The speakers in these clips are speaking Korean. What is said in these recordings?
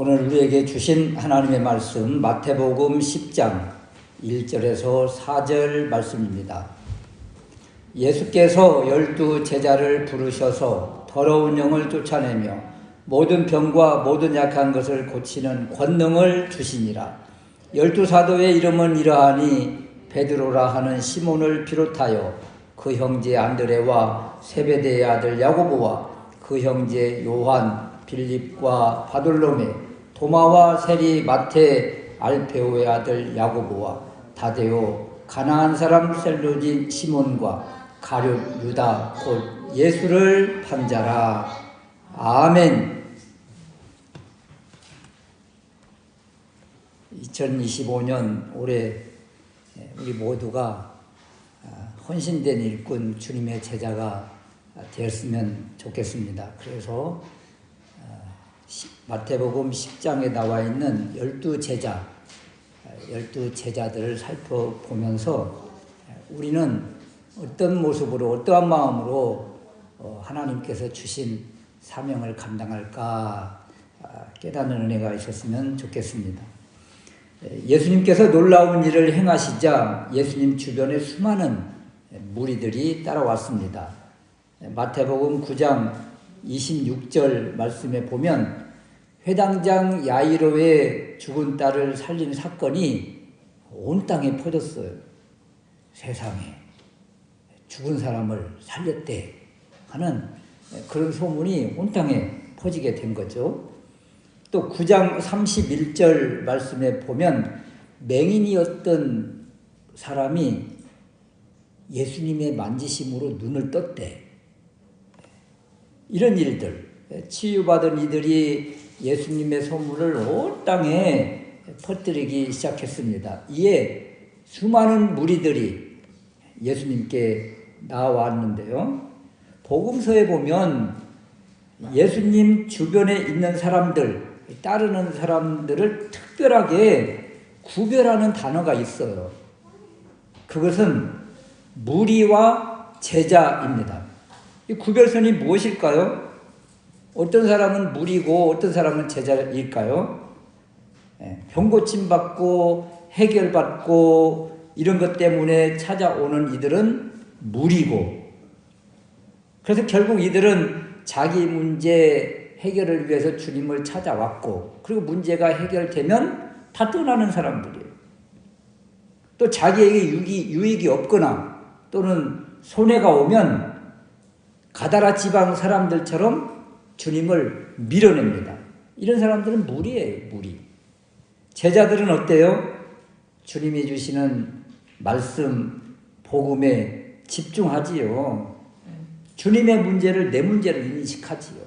오늘 우리에게 주신 하나님의 말씀 마태복음 10장 1절에서 4절 말씀입니다. 예수께서 12 제자를 부르셔서 더러운 영을 쫓아내며 모든 병과 모든 약한 것을 고치는 권능을 주시니라. 12 사도의 이름은 이러하니 베드로라 하는 시몬을 비롯하여 그 형제 안드레와 세베대의 아들 야고보와 그 형제 요한, 빌립과 바돌로메, 도마와 세리, 마태, 알페오의 아들 야고보와 다데오, 가나안 사람 셀로진 시몬과 가룟 유다 곧 예수를 판자라. 아멘. 2025년 올해 우리 모두가 헌신된 일꾼 주님의 제자가 되었으면 좋겠습니다. 그래서 마태복음 10장에 나와 있는 12 제자, 12 제자들을 살펴보면서 우리는 어떤 모습으로, 어떠한 마음으로 하나님께서 주신 사명을 감당할까 깨닫는 은혜가 있었으면 좋겠습니다. 예수님께서 놀라운 일을 행하시자 예수님 주변에 수많은 무리들이 따라왔습니다. 마태복음 9장 26절 말씀에 보면 회당장 야이로의 죽은 딸을 살린 사건이 온 땅에 퍼졌어요. 세상에 죽은 사람을 살렸대 하는 그런 소문이 온 땅에 퍼지게 된 거죠. 또 9장 31절 말씀에 보면 맹인이었던 사람이 예수님의 만지심으로 눈을 떴대. 이런 일들, 치유받은 이들이 예수님의 소문을 온 땅에 퍼뜨리기 시작했습니다. 이에 수많은 무리들이 예수님께 나왔는데요. 복음서에 보면 예수님 주변에 있는 사람들, 따르는 사람들을 특별하게 구별하는 단어가 있어요. 그것은 무리와 제자입니다. 이 구별선이 무엇일까요? 어떤 사람은 무리고 어떤 사람은 제자일까요? 병 고침받고 해결받고 이런 것 때문에 찾아오는 이들은 무리고, 그래서 결국 이들은 자기 문제 해결을 위해서 주님을 찾아왔고, 그리고 문제가 해결되면 다 떠나는 사람들이에요. 또 자기에게 유익이 없거나 또는 손해가 오면 가다라 지방 사람들처럼 주님을 밀어냅니다. 이런 사람들은 무리예요, 무리. 제자들은 어때요? 주님이 주시는 말씀, 복음에 집중하지요. 주님의 문제를 내 문제로 인식하지요.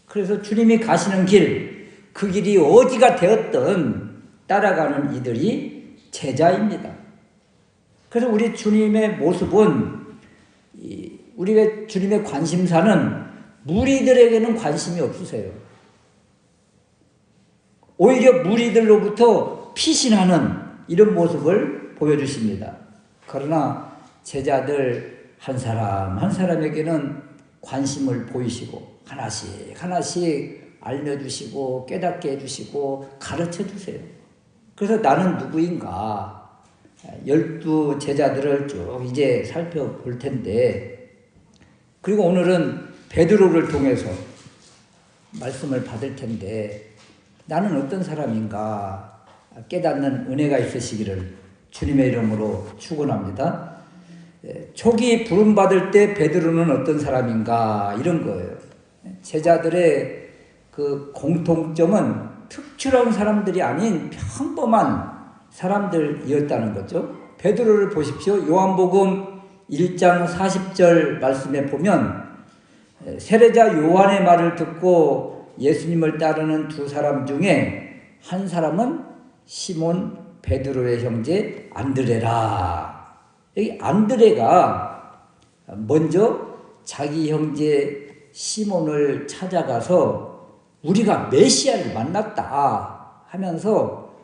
그래서 주님이 가시는 길, 그 길이 어디가 되었든 따라가는 이들이 제자입니다. 그래서 우리 주님의 모습은, 우리의 주님의 관심사는 무리들에게는 관심이 없으세요. 오히려 무리들로부터 피신하는 이런 모습을 보여주십니다. 그러나 제자들 한 사람 한 사람에게는 관심을 보이시고 하나씩 하나씩 알려주시고 깨닫게 해주시고 가르쳐주세요. 그래서 나는 누구인가? 12 제자들을 쭉 이제 살펴볼 텐데, 그리고 오늘은 베드로를 통해서 말씀을 받을 텐데 나는 어떤 사람인가 깨닫는 은혜가 있으시기를 주님의 이름으로 축원합니다. 초기 부름받을 때 베드로는 어떤 사람인가 이런 거예요. 제자들의 그 공통점은 특출한 사람들이 아닌 평범한 사람들이었다는 거죠. 베드로를 보십시오. 요한복음 1장 40절 말씀에 보면 세례자 요한의 말을 듣고 예수님을 따르는 두 사람 중에 한 사람은 시몬 베드로의 형제 안드레라. 여기 안드레가 먼저 자기 형제 시몬을 찾아가서 우리가 메시아를 만났다 하면서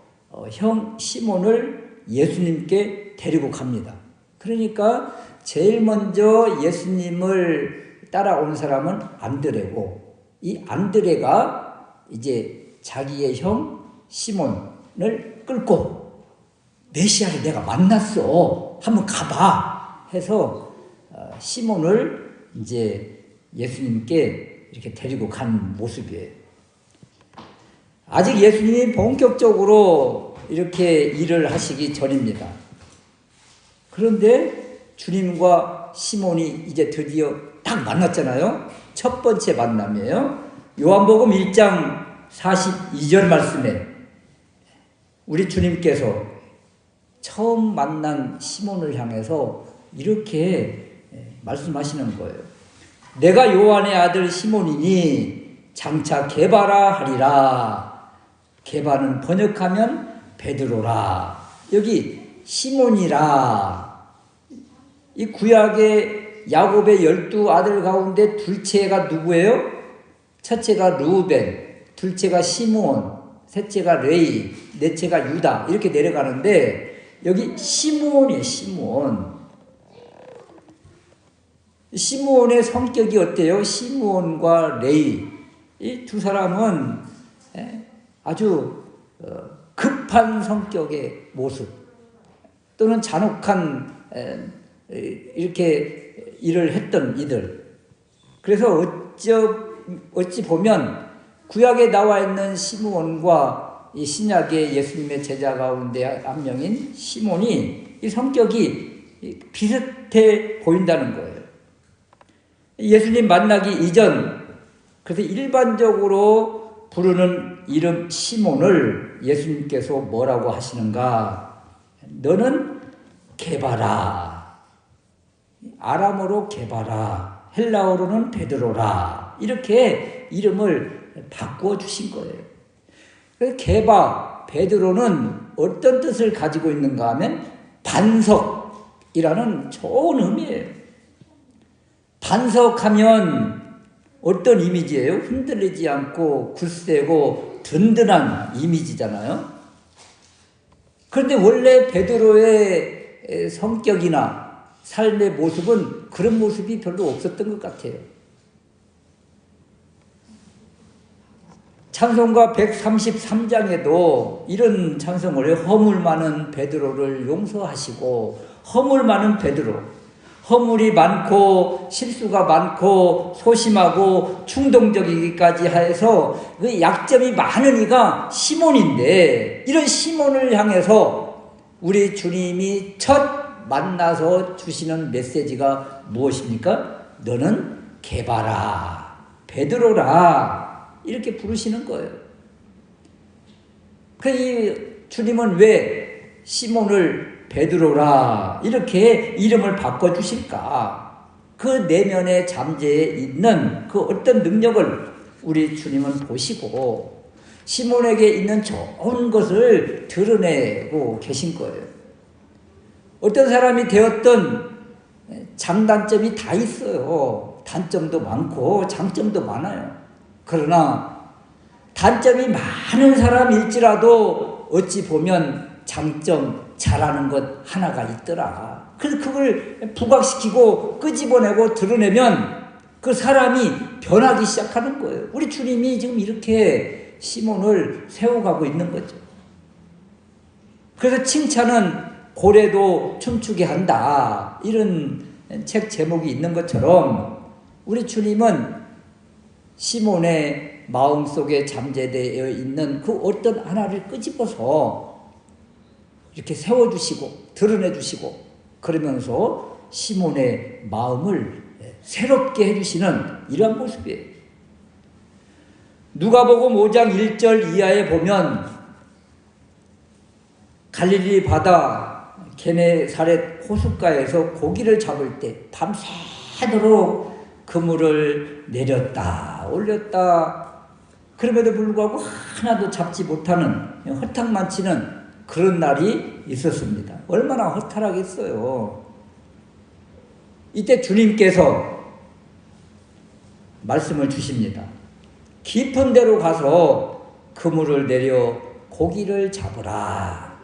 형 시몬을 예수님께 데리고 갑니다. 그러니까 제일 먼저 예수님을 따라온 사람은 안드레고, 이 안드레가 이제 자기의 형 시몬을 끌고 메시아를 내가 만났어. 한번 가봐. 해서 시몬을 이제 예수님께 이렇게 데리고 간 모습이에요. 아직 예수님이 본격적으로 이렇게 일을 하시기 전입니다. 그런데 주님과 시몬이 이제 드디어 딱 만났잖아요. 첫 번째 만남이에요. 요한복음 1장 42절 말씀에 우리 주님께서 처음 만난 시몬을 향해서 이렇게 말씀하시는 거예요. 내가 요한의 아들 시몬이니 장차 게바라 하리라. 게바는 번역하면 베드로라. 여기 시몬이라. 이 구약의 야곱의 12아들 가운데 둘째가 누구예요? 첫째가 루벤, 둘째가 시므온, 셋째가 레위, 넷째가 유다 이렇게 내려가는데 여기 시므온이에요. 시므온의 성격이 어때요? 시므온과 레위 이 두 사람은 아주 급한 성격의 모습 또는 잔혹한 이렇게 일을 했던 이들. 그래서 어찌 보면 구약에 나와 있는 시므온과 이 신약의 예수님의 제자 가운데 한 명인 시몬이 이 성격이 비슷해 보인다는 거예요. 예수님 만나기 이전, 그래서 일반적으로 부르는 이름 시몬을 예수님께서 뭐라고 하시는가? 너는 게바라. 아람어로 게바라. 헬라어로는 베드로라. 이렇게 이름을 바꾸어 주신 거예요. 그래서 게바, 베드로는 어떤 뜻을 가지고 있는가 하면 반석이라는 좋은 의미예요. 반석하면 어떤 이미지예요? 흔들리지 않고 굳세고 든든한 이미지잖아요. 그런데 원래 베드로의 성격이나 삶의 모습은 그런 모습이 별로 없었던 것 같아요. 찬송가 133장에도 이런 찬송을 해요. 허물 많은 베드로를 용서하시고, 허물 많은 베드로. 허물이 많고 실수가 많고 소심하고 충동적이기까지 해서 그 약점이 많은 이가 시몬인데, 이런 시몬을 향해서 우리 주님이 첫 만나서 주시는 메시지가 무엇입니까? 너는 게바라, 베드로라 이렇게 부르시는 거예요. 그 주님은 왜 시몬을 베드로라 이렇게 이름을 바꿔주실까? 그 내면의 잠재에 있는 그 어떤 능력을 우리 주님은 보시고 시몬에게 있는 좋은 것을 드러내고 계신 거예요. 어떤 사람이 되었던 장단점이 다 있어요. 단점도 많고 장점도 많아요. 그러나 단점이 많은 사람일지라도 어찌 보면 장점, 잘하는 것 하나가 있더라. 그래서 그걸 부각시키고 끄집어내고 드러내면 그 사람이 변하기 시작하는 거예요. 우리 주님이 지금 이렇게 시몬을 세워가고 있는 거죠. 그래서 칭찬은 고래도 춤추게 한다. 이런 책 제목이 있는 것처럼 우리 주님은 시몬의 마음속에 잠재되어 있는 그 어떤 하나를 끄집어서 이렇게 세워주시고 드러내주시고 그러면서 시몬의 마음을 새롭게 해주시는 이러한 모습이에요. 누가복음 5장 1절 이하에 보면 갈릴리 바다 게네사렛 호숫가에서 고기를 잡을 때 밤새도록 그물을 내렸다 올렸다, 그럼에도 불구하고 하나도 잡지 못하는 허탕만 치는 그런 날이 있었습니다. 얼마나 허탈하겠어요. 이때 주님께서 말씀을 주십니다. 깊은 데로 가서 그물을 내려 고기를 잡으라.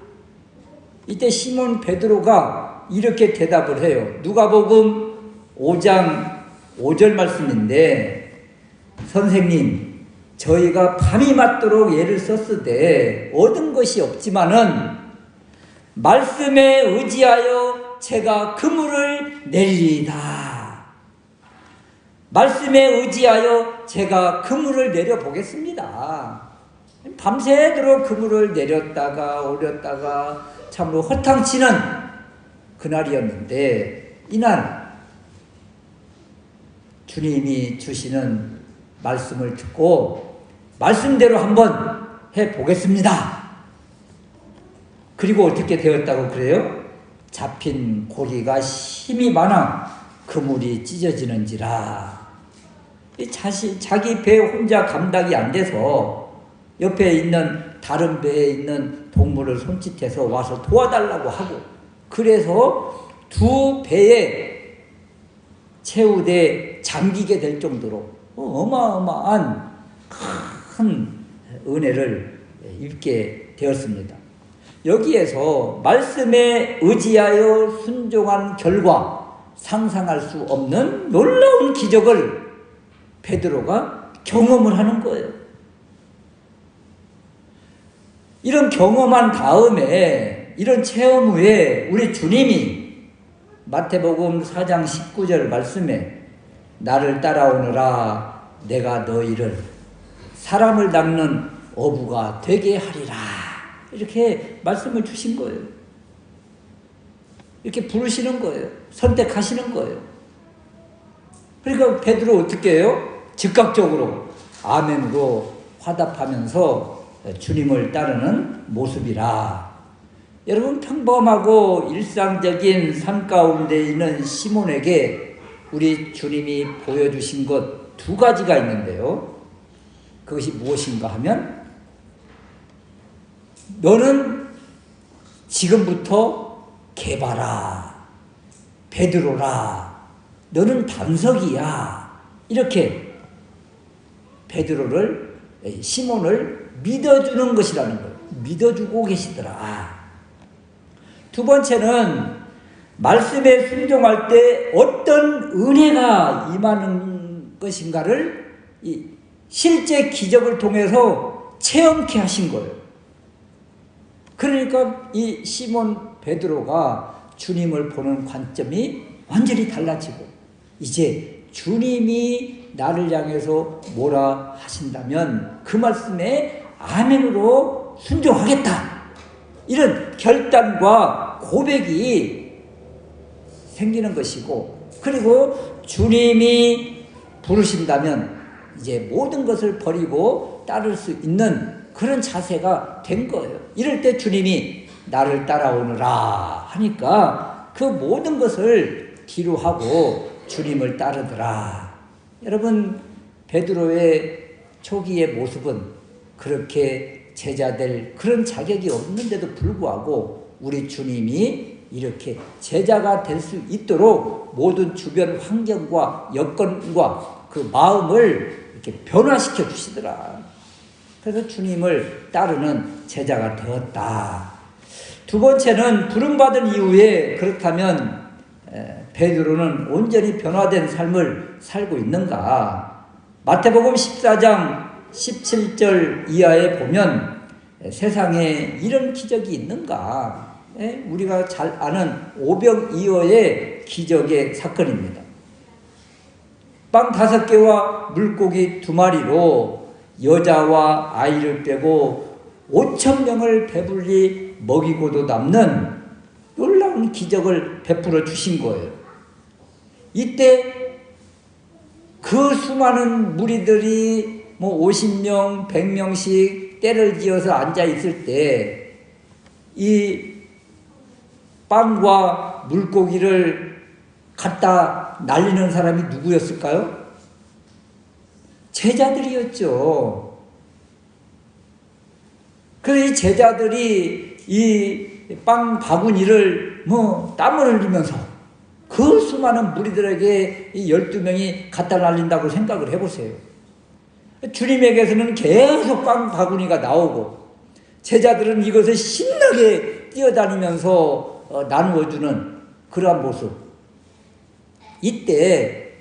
이때 시몬 베드로가 이렇게 대답을 해요. 누가복음 5장 5절 말씀인데, 선생님, 저희가 밤이 맞도록 애를 썼으되 얻은 것이 없지만은 말씀에 의지하여 제가 그물을 내리리이다. 말씀에 의지하여 제가 그물을 내려보겠습니다. 밤새도록 그물을 내렸다가 올렸다가 참으로 허탕치는 그날이었는데, 이날 주님이 주시는 말씀을 듣고 말씀대로 한번 해보겠습니다. 그리고 어떻게 되었다고 그래요? 잡힌 고기가 힘이 많아 그물이 찢어지는지라. 자기 배 혼자 감당이 안 돼서 옆에 있는 다른 배에 있는 동물을 손짓해서 와서 도와달라고 하고, 그래서 두 배에 채우되 잠기게 될 정도로 어마어마한 큰 은혜를 입게 되었습니다. 여기에서 말씀에 의지하여 순종한 결과 상상할 수 없는 놀라운 기적을 베드로가 경험을 하는 거예요. 이런 경험한 다음에, 이런 체험 후에 우리 주님이 마태복음 4장 19절 말씀에 나를 따라오너라 내가 너희를 사람을 닦는 어부가 되게 하리라, 이렇게 말씀을 주신 거예요. 이렇게 부르시는 거예요. 선택하시는 거예요. 그러니까 베드로 어떻게 해요? 즉각적으로 아멘으로 화답하면서 주님을 따르는 모습이라. 여러분, 평범하고 일상적인 삶 가운데 있는 시몬에게 우리 주님이 보여주신 것 두 가지가 있는데요. 그것이 무엇인가 하면, 너는 지금부터 개바라, 베드로라, 너는 반석이야, 이렇게 베드로를, 시몬을 믿어주는 것이라는 거예요. 믿어주고 계시더라. 두 번째는 말씀에 순종할 때 어떤 은혜가 임하는 것인가를 실제 기적을 통해서 체험케 하신 거예요. 그러니까 이 시몬 베드로가 주님을 보는 관점이 완전히 달라지고, 이제 주님이 나를 향해서 뭐라 하신다면 그 말씀에 아멘으로 순종하겠다, 이런 결단과 고백이 생기는 것이고, 그리고 주님이 부르신다면 이제 모든 것을 버리고 따를 수 있는 그런 자세가 된 거예요. 이럴 때 주님이 나를 따라오느라 하니까 그 모든 것을 뒤로 하고 주님을 따르더라. 여러분, 베드로의 초기의 모습은 그렇게 제자될 그런 자격이 없는데도 불구하고 우리 주님이 이렇게 제자가 될 수 있도록 모든 주변 환경과 여건과 그 마음을 이렇게 변화시켜 주시더라. 그래서 주님을 따르는 제자가 되었다. 두 번째는 부름받은 이후에 그렇다면 베드로는 온전히 변화된 삶을 살고 있는가? 마태복음 14장 17절 이하에 보면 세상에 이런 기적이 있는가? 우리가 잘 아는 오병이어의 기적의 사건입니다. 빵 5개와 물고기 2마리로 여자와 아이를 빼고 5,000명을 배불리 먹이고도 남는 놀라운 기적을 베풀어 주신 거예요. 이때 그 수많은 무리들이 50명, 100명씩 때를 지어서 앉아 있을 때 이 빵과 물고기를 갖다 날리는 사람이 누구였을까요? 제자들이었죠. 그래서 이 제자들이 이 빵 바구니를 땀을 흘리면서 그 수많은 무리들에게 이 12명이 갖다 날린다고 생각을 해보세요. 주님에게서는 계속 빵 바구니가 나오고 제자들은 이것을 신나게 뛰어다니면서 나누어주는 그러한 모습. 이때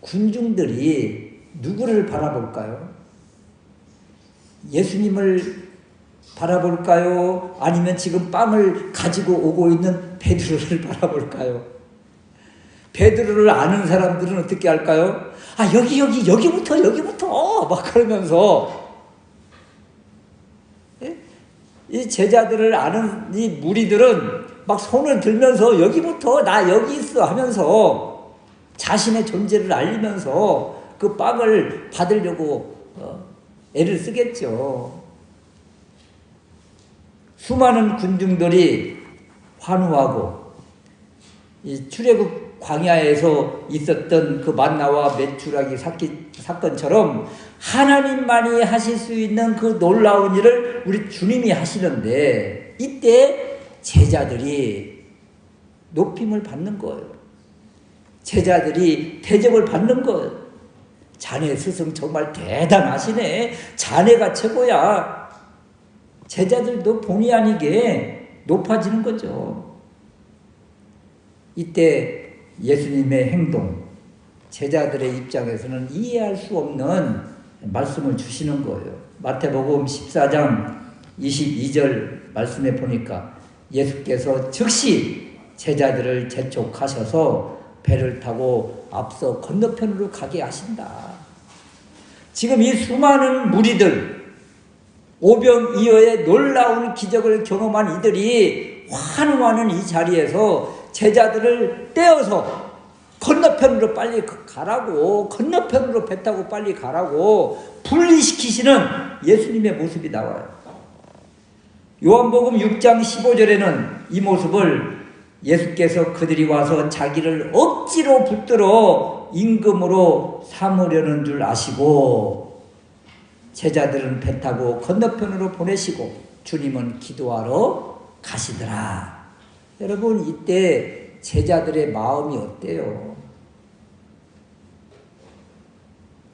군중들이 누구를 바라볼까요? 예수님을 바라볼까요? 아니면 지금 빵을 가지고 오고 있는 베드로를 바라볼까요? 베드로를 아는 사람들은 어떻게 할까요? 아, 여기부터 막 그러면서, 이 제자들을 아는 이 무리들은 막 손을 들면서 여기부터 나 여기 있어 하면서 자신의 존재를 알리면서 그 빵을 받으려고 애를 쓰겠죠. 수많은 군중들이 환호하고, 이 출애굽 광야에서 있었던 그 만나와 메추라기 사건처럼 하나님만이 하실 수 있는 그 놀라운 일을 우리 주님이 하시는데, 이때 제자들이 높임을 받는 거예요. 제자들이 대접을 받는 거예요. 자네 스승 정말 대단하시네. 자네가 최고야. 제자들도 본의 아니게 높아지는 거죠. 이때 예수님의 행동, 제자들의 입장에서는 이해할 수 없는 말씀을 주시는 거예요. 마태복음 14장 22절 말씀에 보니까 예수께서 즉시 제자들을 재촉하셔서 배를 타고 앞서 건너편으로 가게 하신다. 지금 이 수많은 무리들, 오병이어의 놀라운 기적을 경험한 이들이 환호하는 이 자리에서 제자들을 떼어서 건너편으로 빨리 가라고, 건너편으로 배 타고 빨리 가라고 분리시키시는 예수님의 모습이 나와요. 요한복음 6장 15절에는 이 모습을 예수께서 그들이 와서 자기를 억지로 붙들어 임금으로 삼으려는 줄 아시고 제자들은 배 타고 건너편으로 보내시고 주님은 기도하러 가시더라. 여러분, 이때 제자들의 마음이 어때요?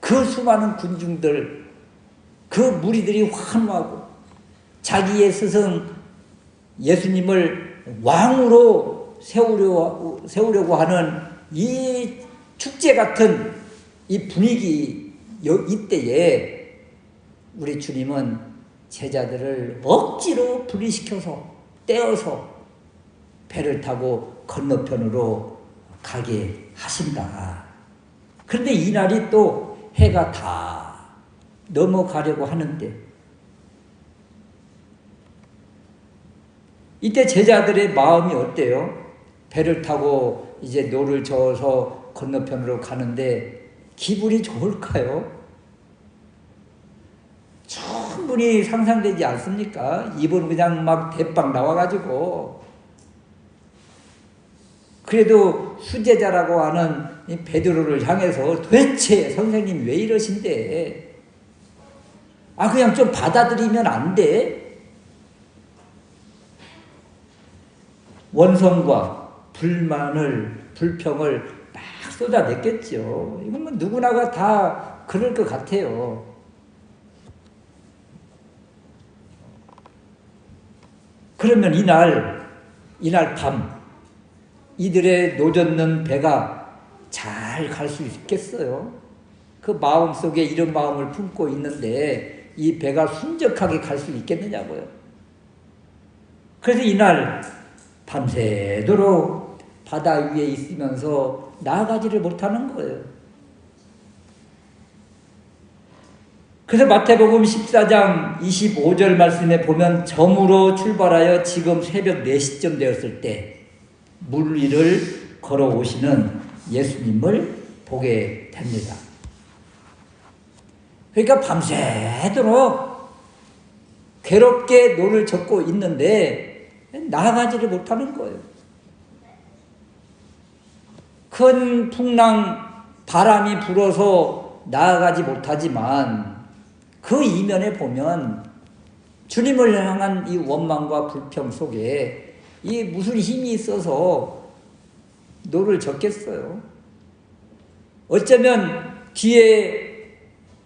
그 수많은 군중들, 그 무리들이 환호하고 자기의 스승 예수님을 왕으로 세우려고 하는 이 축제 같은 이 분위기, 이때에 우리 주님은 제자들을 억지로 분리시켜서 떼어서 배를 타고 건너편으로 가게 하신다. 그런데 이날이 또 해가 다 넘어가려고 하는데, 이때 제자들의 마음이 어때요? 배를 타고 이제 노를 저어서 건너편으로 가는데 기분이 좋을까요? 충분히 상상되지 않습니까? 입은 그냥 막 대빵 나와가지고, 그래도 수제자라고 하는 이 베드로를 향해서 도대체 선생님 왜 이러신데? 아, 그냥 좀 받아들이면 안 돼? 원성과 불평을 막 쏟아냈겠죠. 이건 뭐 누구나가 다 그럴 것 같아요. 그러면 이날 밤 이들의 노젓는 배가 잘 갈 수 있겠어요? 그 마음속에 이런 마음을 품고 있는데 이 배가 순적하게 갈 수 있겠느냐고요. 그래서 이날 밤새도록 바다 위에 있으면서 나아가지를 못하는 거예요. 그래서 마태복음 14장 25절 말씀에 보면 점으로 출발하여 지금 새벽 4시쯤 되었을 때 물 위를 걸어오시는 예수님을 보게 됩니다. 그러니까 밤새도록 괴롭게 노를 젓고 있는데 나아가지를 못하는 거예요. 큰 풍랑 바람이 불어서 나아가지 못하지만 그 이면에 보면 주님을 향한 이 원망과 불평 속에 이 무슨 힘이 있어서 노를 젓겠어요. 어쩌면 뒤에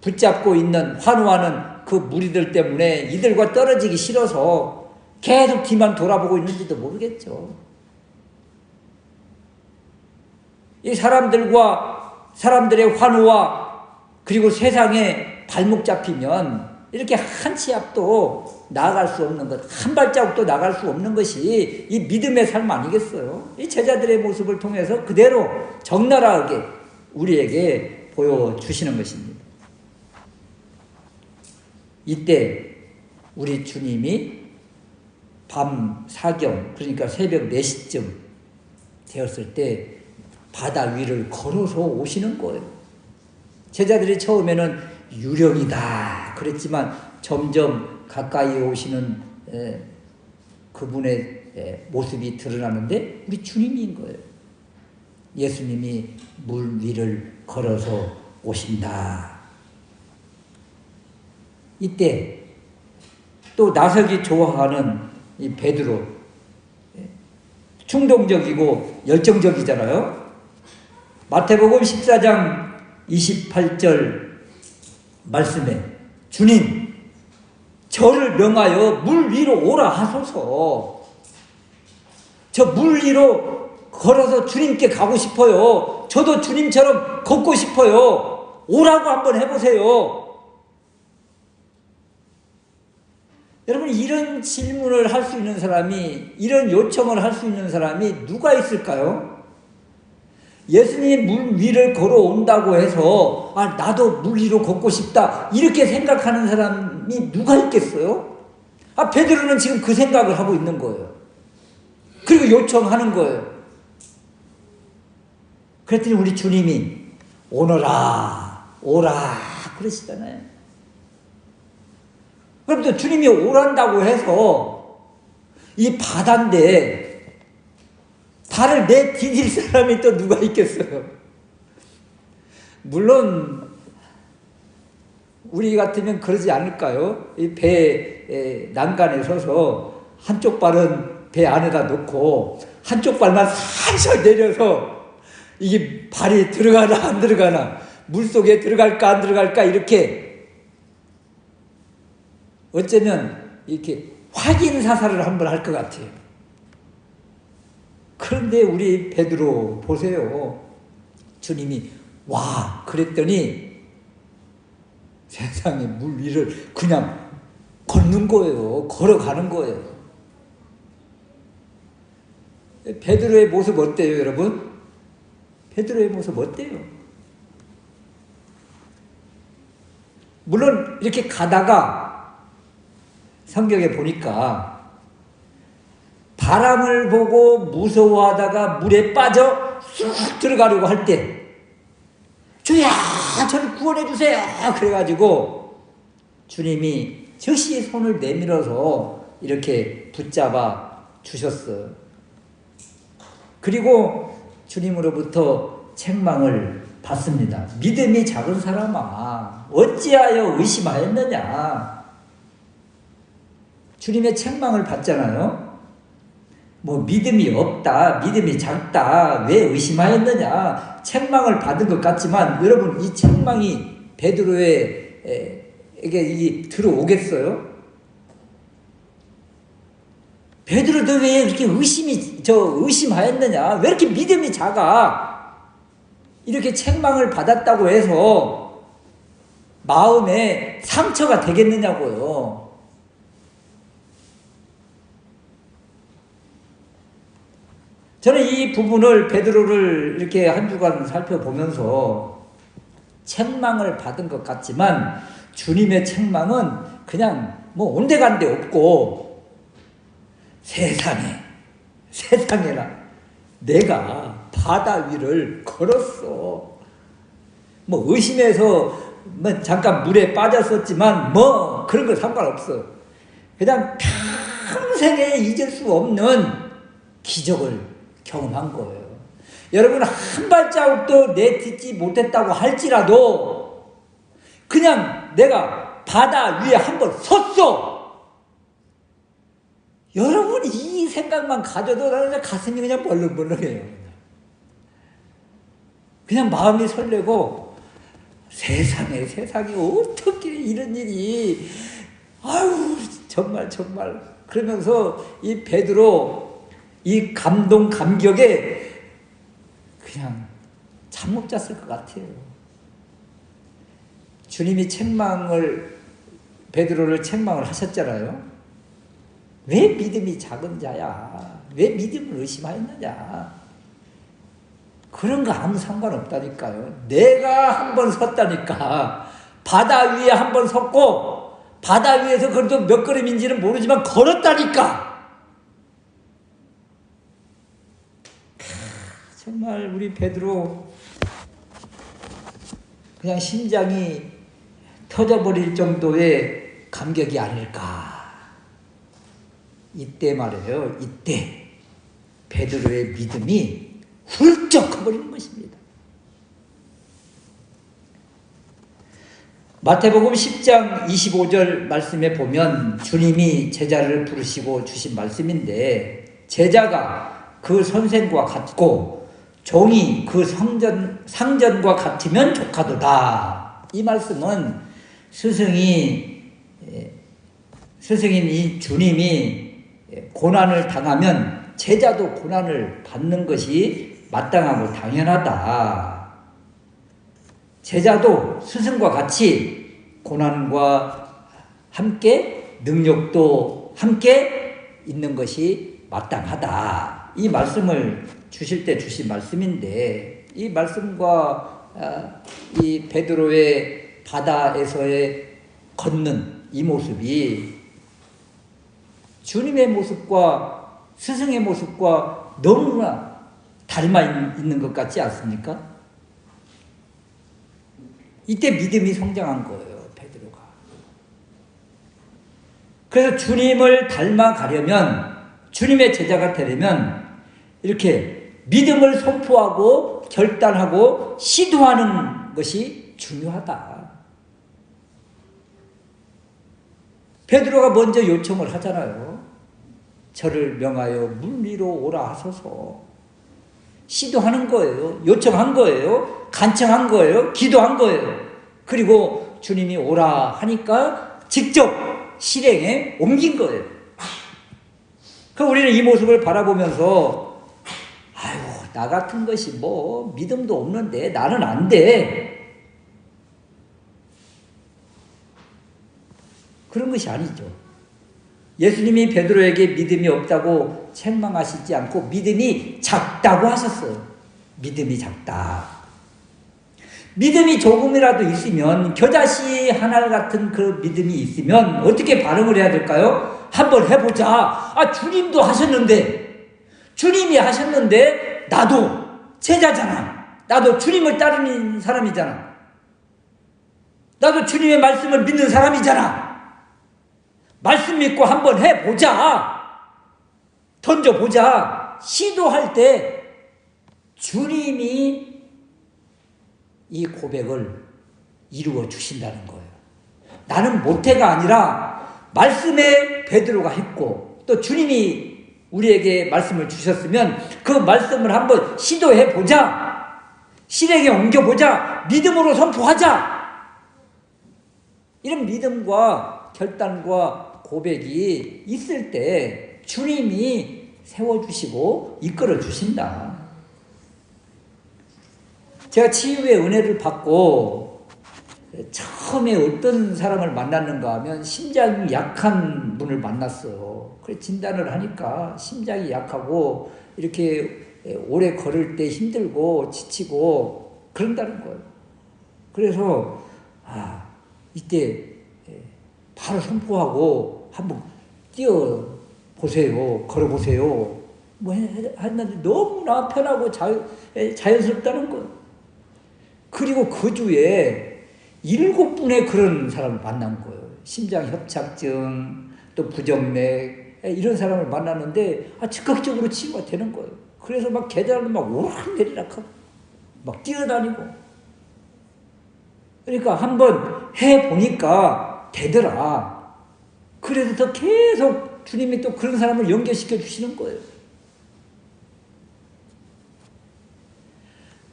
붙잡고 있는 환호하는 그 무리들 때문에 이들과 떨어지기 싫어서 계속 뒤만 돌아보고 있는지도 모르겠죠. 이 사람들의 환호와 그리고 세상에 발목 잡히면 이렇게 한 치 앞도 나아갈 수 없는 것, 한 발자국도 나아갈 수 없는 것이 이 믿음의 삶 아니겠어요? 이 제자들의 모습을 통해서 그대로 적나라하게 우리에게 보여주시는 것입니다. 이때 우리 주님이 밤 사경, 그러니까 새벽 4시쯤 되었을 때 바다 위를 걸어서 오시는 거예요. 제자들이 처음에는 유령이다 그랬지만 점점 가까이 오시는 그분의 모습이 드러나는데 우리 주님인 거예요. 예수님이 물 위를 걸어서 오신다. 이때 또 나서기 좋아하는 이 베드로, 충동적이고 열정적이잖아요. 마태복음 14장 28절 말씀에 주님 저를 명하여 물 위로 오라 하소서. 저 물 위로 걸어서 주님께 가고 싶어요. 저도 주님처럼 걷고 싶어요. 오라고 한번 해보세요. 여러분, 이런 질문을 할 수 있는 사람이, 이런 요청을 할 수 있는 사람이 누가 있을까요? 예수님이 물 위를 걸어온다고 해서 나도 물 위로 걷고 싶다 이렇게 생각하는 사람이 누가 있겠어요? 베드로는 지금 그 생각을 하고 있는 거예요. 그리고 요청하는 거예요. 그랬더니 우리 주님이 오너라 오라 그러시잖아요. 그럼 또 주님이 오란다고 해서 이 바다인데 발을 내디딜 사람이 또 누가 있겠어요? 물론 우리 같으면 그러지 않을까요? 이 배 난간에 서서 한쪽 발은 배 안에다 놓고 한쪽 발만 살살 내려서 이게 발이 들어가나 안 들어가나, 물속에 들어갈까 안 들어갈까 이렇게 어쩌면 이렇게 확인 사살을 한번 할 것 같아요. 그런데 우리 베드로 보세요. 주님이 와 그랬더니 세상에 물 위를 그냥 걷는 거예요. 걸어가는 거예요. 베드로의 모습 어때요, 여러분? 베드로의 모습 어때요? 물론 이렇게 가다가 성경에 보니까 바람을 보고 무서워하다가 물에 빠져 쑥 들어가려고 할 때 주야 저를 구원해 주세요 그래가지고 주님이 즉시 손을 내밀어서 이렇게 붙잡아 주셨어요. 그리고 주님으로부터 책망을 받습니다. 믿음이 작은 사람아 어찌하여 의심하였느냐. 주님의 책망을 받잖아요. 뭐 믿음이 없다, 믿음이 작다, 왜 의심하였느냐 책망을 받은 것 같지만 여러분 이 책망이 베드로에게 들어오겠어요? 베드로 너 왜 이렇게 의심하였느냐? 왜 이렇게 믿음이 작아? 이렇게 책망을 받았다고 해서 마음에 상처가 되겠느냐고요. 저는 이 부분을 베드로를 이렇게 한 주간 살펴보면서 책망을 받은 것 같지만 주님의 책망은 그냥 뭐 온데간데 없고 세상에나 내가 바다 위를 걸었어. 뭐 의심해서 뭐 잠깐 물에 빠졌었지만 뭐 그런 거 상관없어. 그냥 평생에 잊을 수 없는 기적을 경험한 거예요. 여러분 한 발자국도 내딛지 못했다고 할지라도 그냥 내가 바다 위에 한번 섰어. 여러분 이 생각만 가져도 나는 가슴이 그냥 벌렁벌렁해요. 그냥 마음이 설레고 세상에 어떻게 이런 일이 아유 정말 그러면서 이 베드로 이 감동 감격에 그냥 잠 못 잤을 것 같아요. 주님이 책망을 베드로를 책망을 하셨잖아요. 왜 믿음이 작은 자야? 왜 믿음을 의심하였느냐? 그런 거 아무 상관없다니까요. 내가 한 번 섰다니까. 바다 위에 한 번 섰고 바다 위에서 그래도 몇 걸음인지는 모르지만 걸었다니까. 정말 우리 베드로 그냥 심장이 터져버릴 정도의 감격이 아닐까. 이때 말이에요. 이때 베드로의 믿음이 훌쩍 커버리는 것입니다. 마태복음 10장 25절 말씀에 보면 주님이 제자를 부르시고 주신 말씀인데, 제자가 그 선생과 같고 종이 그 상전과 같으면 족하도다. 이 말씀은 스승인 이 주님이 고난을 당하면 제자도 고난을 받는 것이 마땅하고 당연하다. 제자도 스승과 같이 고난과 함께 능력도 함께 있는 것이 마땅하다. 이 말씀을 주실 때 주신 말씀인데, 이 말씀과 이 베드로의 바다에서의 걷는 이 모습이 주님의 모습과 스승의 모습과 너무나 닮아 있는 것 같지 않습니까? 이때 믿음이 성장한 거예요, 베드로가. 그래서 주님을 닮아가려면, 주님의 제자가 되려면 이렇게 믿음을 선포하고 결단하고 시도하는 것이 중요하다. 베드로가 먼저 요청을 하잖아요. 저를 명하여 물 위로 오라 하소서. 시도하는 거예요. 요청한 거예요. 간청한 거예요. 기도한 거예요. 그리고 주님이 오라 하니까 직접 실행에 옮긴 거예요. 그럼 우리는 이 모습을 바라보면서 아이고, 나 같은 것이 뭐 믿음도 없는데 나는 안 돼. 그런 것이 아니죠. 예수님이 베드로에게 믿음이 없다고 책망하시지 않고 믿음이 작다고 하셨어요. 믿음이 작다. 믿음이 조금이라도 있으면, 겨자씨 하나 같은 그 믿음이 있으면 어떻게 반응을 해야 될까요? 한번 해보자. 주님도 하셨는데, 주님이 하셨는데 나도 제자잖아. 나도 주님을 따르는 사람이잖아. 나도 주님의 말씀을 믿는 사람이잖아. 말씀 믿고 한번 해보자. 던져보자. 시도할 때 주님이 이 고백을 이루어 주신다는 거예요. 나는 못해가 아니라 말씀에 베드로가 했고, 또 주님이 우리에게 말씀을 주셨으면 그 말씀을 한번 시도해보자. 실행에 옮겨보자. 믿음으로 선포하자. 이런 믿음과 결단과 고백이 있을 때 주님이 세워주시고 이끌어주신다. 제가 치유의 은혜를 받고 처음에 어떤 사람을 만났는가 하면 심장이 약한 분을 만났어요. 그래서 진단을 하니까 심장이 약하고 이렇게 오래 걸을 때 힘들고 지치고 그런다는 거예요. 그래서 이때 바로 선포하고 한번 뛰어보세요. 걸어보세요. 뭐 했는데 너무나 편하고 자연스럽다는 거예요. 그리고 그 주에 7분의 그런 사람을 만난 거예요. 심장협착증, 또 부정맥, 이런 사람을 만났는데 즉각적으로 치유가 되는 거예요. 그래서 막 계단을 막 오락내리락 하고 막 뛰어다니고. 그러니까 한번 해보니까 되더라. 그래서 더 계속 주님이 또 그런 사람을 연결시켜 주시는 거예요.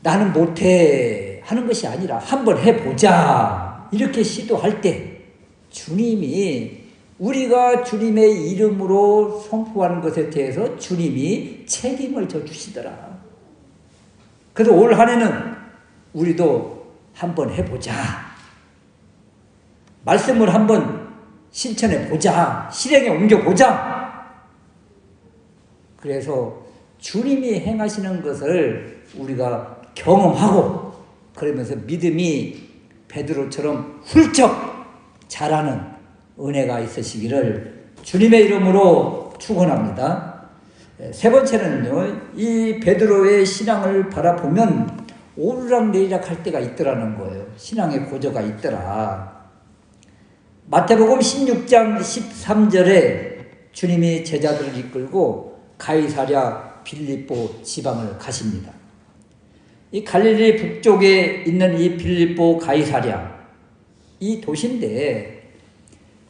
나는 못해 하는 것이 아니라 한번 해보자. 이렇게 시도할 때 주님이, 우리가 주님의 이름으로 선포하는 것에 대해서 주님이 책임을 져주시더라. 그래서 올 한 해는 우리도 한번 해보자. 말씀을 한번 실천해 보자. 실행에 옮겨 보자. 그래서 주님이 행하시는 것을 우리가 경험하고 그러면서 믿음이 베드로처럼 훌쩍 자라는 은혜가 있으시기를 주님의 이름으로 축원합니다. 세 번째는요, 이 베드로의 신앙을 바라보면 오르락내리락 할 때가 있더라는 거예요. 신앙의 고저가 있더라. 마태복음 16장 13절에 주님이 제자들을 이끌고 가이사랴 빌립보 지방을 가십니다. 이 갈릴리 북쪽에 있는 이 빌립보 가이사랴, 이 도시인데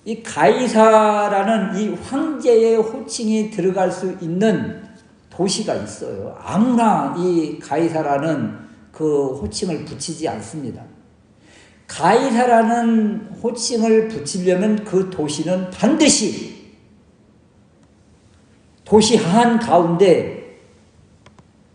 이 가이사라는 이 황제의 호칭이 들어갈 수 있는 도시가 있어요. 아무나 이 가이사라는 그 호칭을 붙이지 않습니다. 가이사라는 호칭을 붙이려면 그 도시는 반드시 도시 한가운데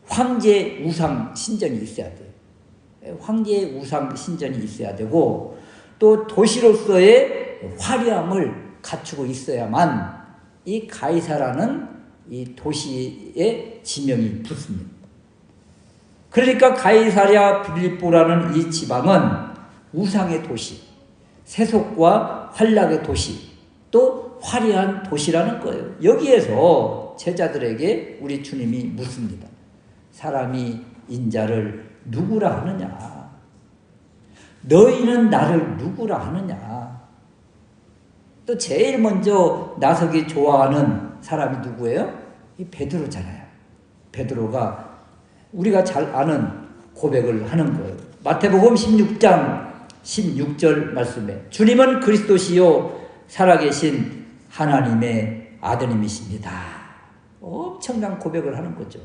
황제 우상 신전이 있어야 돼요. 황제 우상 신전이 있어야 되고 또 도시로서의 화려함을 갖추고 있어야만 이 가이사라는 이 도시의 지명이 붙습니다. 그러니까 가이사랴 빌립보라는 이 지방은 우상의 도시, 세속과 환락의 도시, 또 화려한 도시라는 거예요. 여기에서 제자들에게 우리 주님이 묻습니다. 사람이 인자를 누구라 하느냐? 너희는 나를 누구라 하느냐? 또 제일 먼저 나서기 좋아하는 사람이 누구예요? 이 베드로잖아요. 베드로가 우리가 잘 아는 고백을 하는 거예요. 마태복음 16장 16절 말씀에 주님은 그리스도시요 살아계신 하나님의 아드님이십니다. 엄청난 고백을 하는 거죠.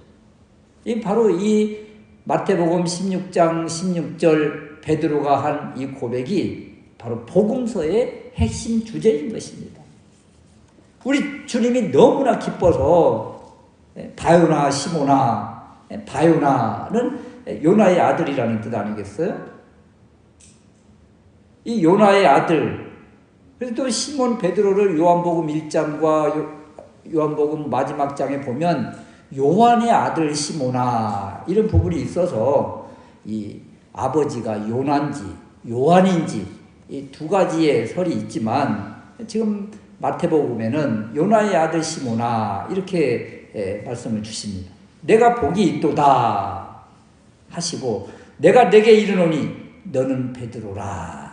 바로 이 마태복음 16장 16절 베드로가 한 이 고백이 바로 복음서의 핵심 주제인 것입니다. 우리 주님이 너무나 기뻐서 바요나 시모나, 바요나는 요나의 아들이라는 뜻 아니겠어요? 이 요나의 아들, 그래서 또 시몬 베드로를 요한복음 1장과 요한복음 마지막 장에 보면 요한의 아들 시모나 이런 부분이 있어서 이 아버지가 요나인지 요한인지 이 두 가지의 설이 있지만 지금 마태복음에는 요나의 아들 시모나 이렇게 말씀을 주십니다. 내가 복이 있도다 하시고 내가 내게 이르노니 너는 베드로라.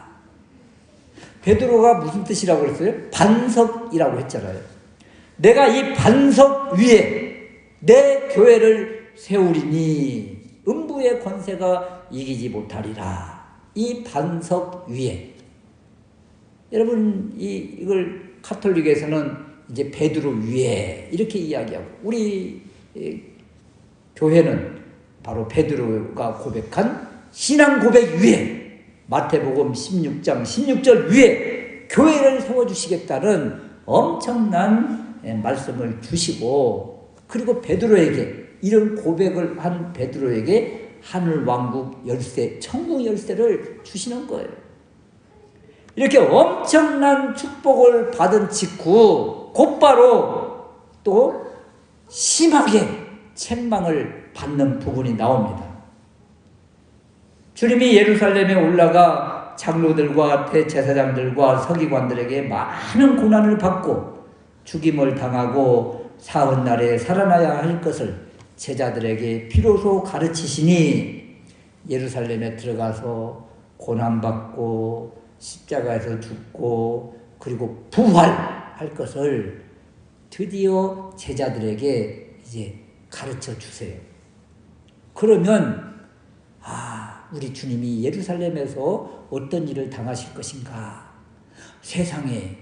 베드로가 무슨 뜻이라고 그랬어요? 반석이라고 했잖아요. 내가 이 반석 위에 내 교회를 세우리니 음부의 권세가 이기지 못하리라. 이 반석 위에. 여러분 이걸 카톨릭에서는 이제 베드로 위에 이렇게 이야기하고 우리 교회는 바로 베드로가 고백한 신앙 고백 위에 마태복음 16장 16절 위에 교회를 세워주시겠다는 엄청난 말씀을 주시고 그리고 베드로에게 이런 고백을 한 베드로에게 하늘 왕국 열쇠, 천국 열쇠를 주시는 거예요. 이렇게 엄청난 축복을 받은 직후 곧바로 또 심하게 책망을 받는 부분이 나옵니다. 주님이 예루살렘에 올라가 장로들과 대제사장들과 서기관들에게 많은 고난을 받고 죽임을 당하고 사흘날에 살아나야 할 것을 제자들에게 비로소 가르치시니 예루살렘에 들어가서 고난받고 십자가에서 죽고 그리고 부활할 것을 드디어 제자들에게 이제 가르쳐 주세요. 그러면 우리 주님이 예루살렘에서 어떤 일을 당하실 것인가? 세상에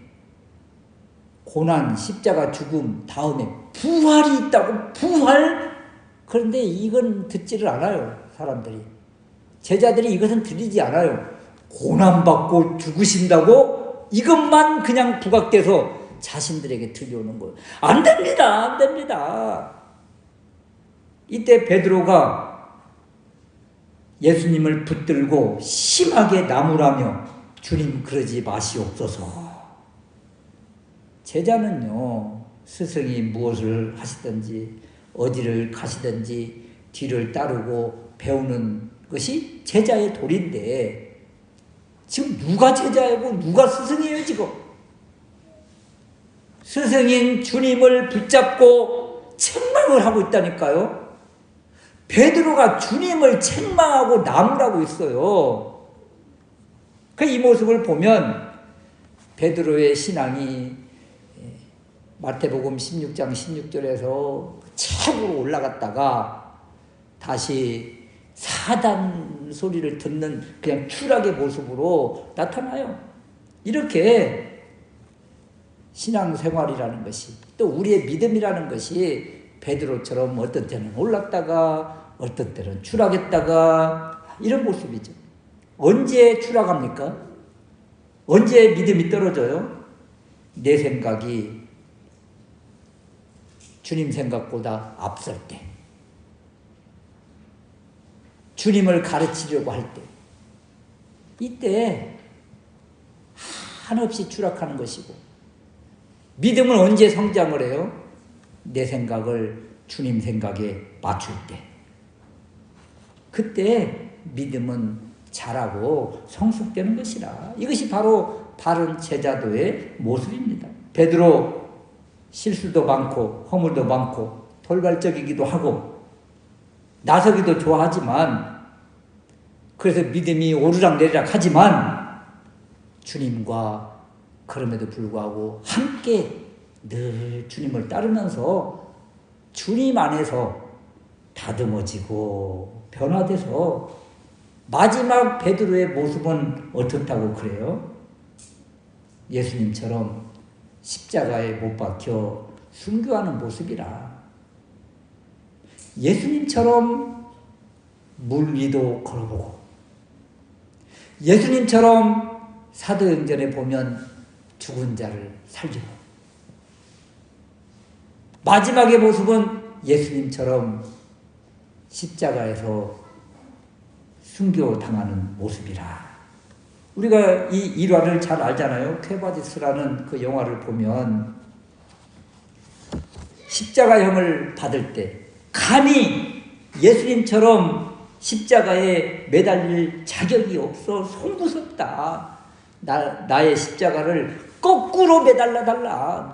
고난, 십자가 죽음 다음에 부활이 있다고? 부활? 그런데 이건 듣지를 않아요. 사람들이. 제자들이 이것은 들리지 않아요. 고난받고 죽으신다고? 이것만 그냥 부각돼서 자신들에게 들려오는 거예요. 안 됩니다. 안 됩니다. 이때 베드로가 예수님을 붙들고 심하게 나무라며 주님 그러지 마시옵소서. 제자는요, 스승이 무엇을 하시든지 어디를 가시든지 뒤를 따르고 배우는 것이 제자의 도리인데, 지금 누가 제자이고 누가 스승이에요 지금? 스승인 주님을 붙잡고 책망을 하고 있다니까요. 베드로가 주님을 책망하고 나무라고 있어요. 이 모습을 보면 베드로의 신앙이 마태복음 16장 16절에서 최고로 올라갔다가 다시 사단 소리를 듣는 그냥 추락의 모습으로 나타나요. 이렇게 신앙생활이라는 것이, 또 우리의 믿음이라는 것이 베드로처럼 어떤 때는 올랐다가 어떤 때는 추락했다가 이런 모습이죠. 언제 추락합니까? 언제 믿음이 떨어져요? 내 생각이 주님 생각보다 앞설 때, 주님을 가르치려고 할 때, 이때 한없이 추락하는 것이고, 믿음은 언제 성장을 해요? 내 생각을 주님 생각에 맞출 때, 그때 믿음은 자라고 성숙되는 것이라. 이것이 바로 바른 제자도의 모습입니다. 베드로 실수도 많고 허물도 많고 돌발적이기도 하고 나서기도 좋아하지만, 그래서 믿음이 오르락내리락 하지만 주님과 그럼에도 불구하고 함께 늘 주님을 따르면서 주님 안에서 다듬어지고 변화돼서 마지막 베드로의 모습은 어떻다고 그래요? 예수님처럼 십자가에 못 박혀 순교하는 모습이라. 예수님처럼 물 위도 걸어보고, 예수님처럼 사도행전에 보면 죽은 자를 살리고, 마지막의 모습은 예수님처럼 십자가에서 순교당하는 모습이라. 우리가 이 일화를 잘 알잖아요. 쾌바디스라는 그 영화를 보면 십자가형을 받을 때 감히 예수님처럼 십자가에 매달릴 자격이 없어 송구스럽다. 나의 십자가를 거꾸로 매달아달라.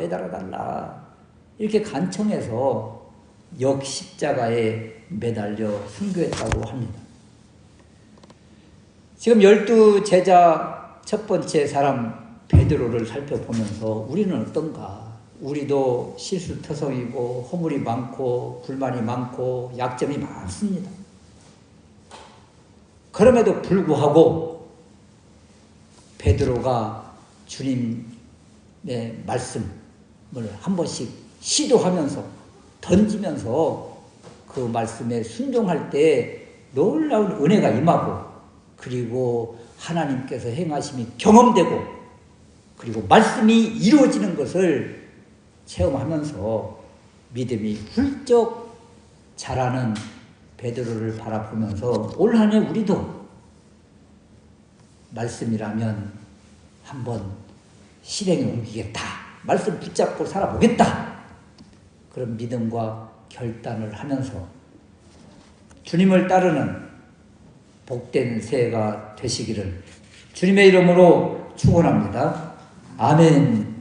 이렇게 간청해서 역십자가에 매달려 순교했다고 합니다. 지금 12제자 첫 번째 사람 베드로를 살펴보면서 우리는 어떤가? 우리도 실수터성이고 허물이 많고 불만이 많고 약점이 많습니다. 그럼에도 불구하고 베드로가 주님의 말씀을 한 번씩 시도하면서 던지면서 그 말씀에 순종할 때 놀라운 은혜가 임하고, 그리고 하나님께서 행하심이 경험되고, 그리고 말씀이 이루어지는 것을 체험하면서 믿음이 훌쩍 자라는 베드로를 바라보면서 올 한 해 우리도 말씀이라면 한번 실행에 옮기겠다, 말씀 붙잡고 살아보겠다, 그런 믿음과 결단을 하면서 주님을 따르는 복된 새해가 되시기를 주님의 이름으로 축원합니다. 아멘.